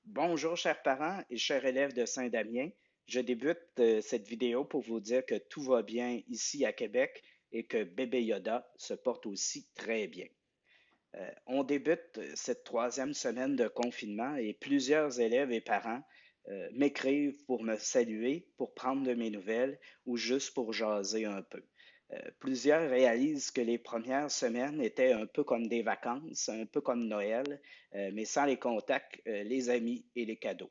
Bonjour chers parents et chers élèves de Saint-Damien. Je débute cette vidéo pour vous dire que tout va bien ici à Québec et que bébé Yoda se porte aussi très bien. On débute cette troisième semaine de confinement et plusieurs élèves et parents m'écrivent pour me saluer, pour prendre de mes nouvelles ou juste pour jaser un peu. Plusieurs réalisent que les premières semaines étaient un peu comme des vacances, un peu comme Noël, mais sans les contacts, les amis et les cadeaux.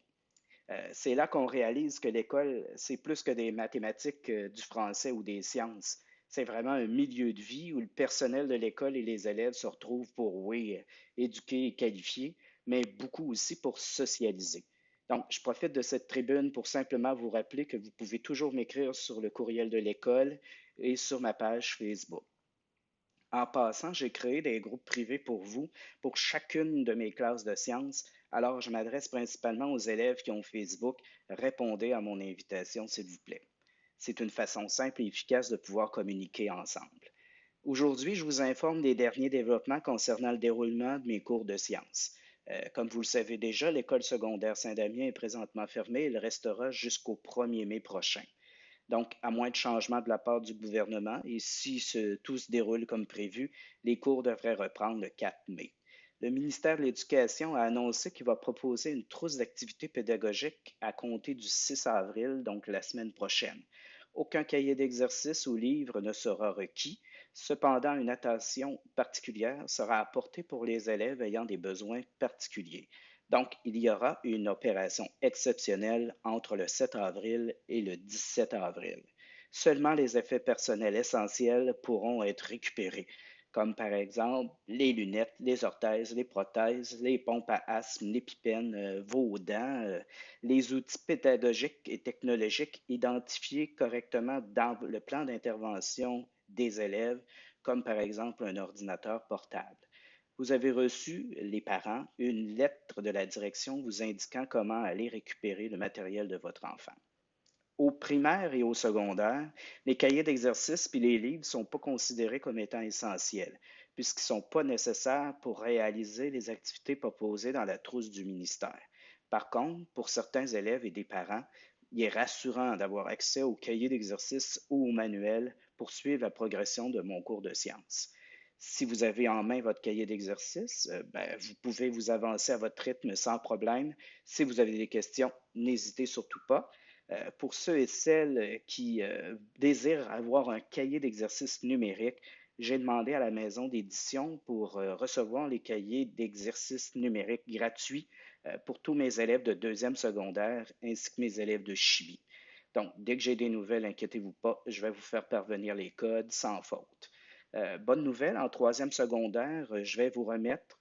C'est là qu'on réalise que l'école, c'est plus que des mathématiques, du français ou des sciences. C'est vraiment un milieu de vie où le personnel de l'école et les élèves se retrouvent pour, oui, éduquer et qualifier, mais beaucoup aussi pour socialiser. Donc, je profite de cette tribune pour simplement vous rappeler que vous pouvez toujours m'écrire sur le courriel de l'école et sur ma page Facebook. En passant, j'ai créé des groupes privés pour vous, pour chacune de mes classes de sciences. Alors, je m'adresse principalement aux élèves qui ont Facebook. Répondez à mon invitation, s'il vous plaît. C'est une façon simple et efficace de pouvoir communiquer ensemble. Aujourd'hui, je vous informe des derniers développements concernant le déroulement de mes cours de sciences. Comme vous le savez déjà, l'école secondaire Saint-Damien est présentement fermée et elle restera jusqu'au 1er mai prochain. Donc, à moins de changement de la part du gouvernement, et si tout se déroule comme prévu, les cours devraient reprendre le 4 mai. Le ministère de l'Éducation a annoncé qu'il va proposer une trousse d'activités pédagogiques à compter du 6 avril, donc la semaine prochaine. Aucun cahier d'exercice ou livre ne sera requis. Cependant, une attention particulière sera apportée pour les élèves ayant des besoins particuliers. Donc, il y aura une opération exceptionnelle entre le 7 avril et le 17 avril. Seulement les effets personnels essentiels pourront être récupérés, comme par exemple les lunettes, les orthèses, les prothèses, les pompes à asthme, l'épipène, vos dents, les outils pédagogiques et technologiques identifiés correctement dans le plan d'intervention des élèves, comme par exemple un ordinateur portable. Vous avez reçu, les parents, une lettre de la direction vous indiquant comment aller récupérer le matériel de votre enfant. Au primaire et au secondaire, les cahiers d'exercices puis les livres ne sont pas considérés comme étant essentiels, puisqu'ils ne sont pas nécessaires pour réaliser les activités proposées dans la trousse du ministère. Par contre, pour certains élèves et des parents, il est rassurant d'avoir accès aux cahiers d'exercices ou aux manuels pour suivre la progression de mon cours de sciences. Si vous avez en main votre cahier d'exercice, vous pouvez vous avancer à votre rythme sans problème. Si vous avez des questions, n'hésitez surtout pas. Pour ceux et celles qui désirent avoir un cahier d'exercice numérique, j'ai demandé à la maison d'édition pour recevoir les cahiers d'exercice numériques gratuits pour tous mes élèves de deuxième secondaire ainsi que mes élèves de chimie. Donc, dès que j'ai des nouvelles, inquiétez-vous pas, je vais vous faire parvenir les codes sans faute. Bonne nouvelle, en troisième secondaire, je vais vous remettre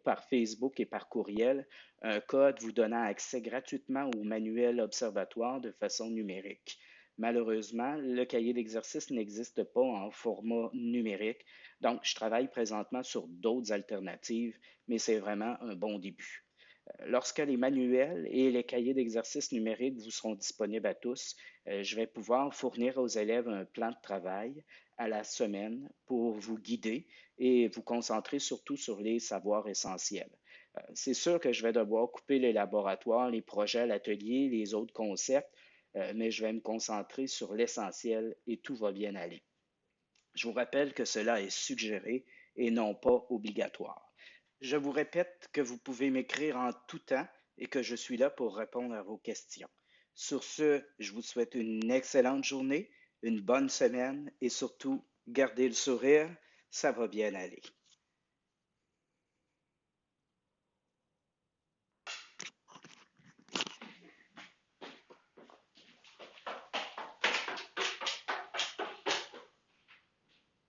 par Facebook et par courriel un code vous donnant accès gratuitement au manuel observatoire de façon numérique. Malheureusement, le cahier d'exercice n'existe pas en format numérique, donc je travaille présentement sur d'autres alternatives, mais c'est vraiment un bon début. Lorsque les manuels et les cahiers d'exercices numériques vous seront disponibles à tous, je vais pouvoir fournir aux élèves un plan de travail à la semaine pour vous guider et vous concentrer surtout sur les savoirs essentiels. C'est sûr que je vais devoir couper les laboratoires, les projets à l'atelier, les autres concepts, mais je vais me concentrer sur l'essentiel et tout va bien aller. Je vous rappelle que cela est suggéré et non pas obligatoire. Je vous répète que vous pouvez m'écrire en tout temps et que je suis là pour répondre à vos questions. Sur ce, je vous souhaite une excellente journée, une bonne semaine et surtout, gardez le sourire, ça va bien aller.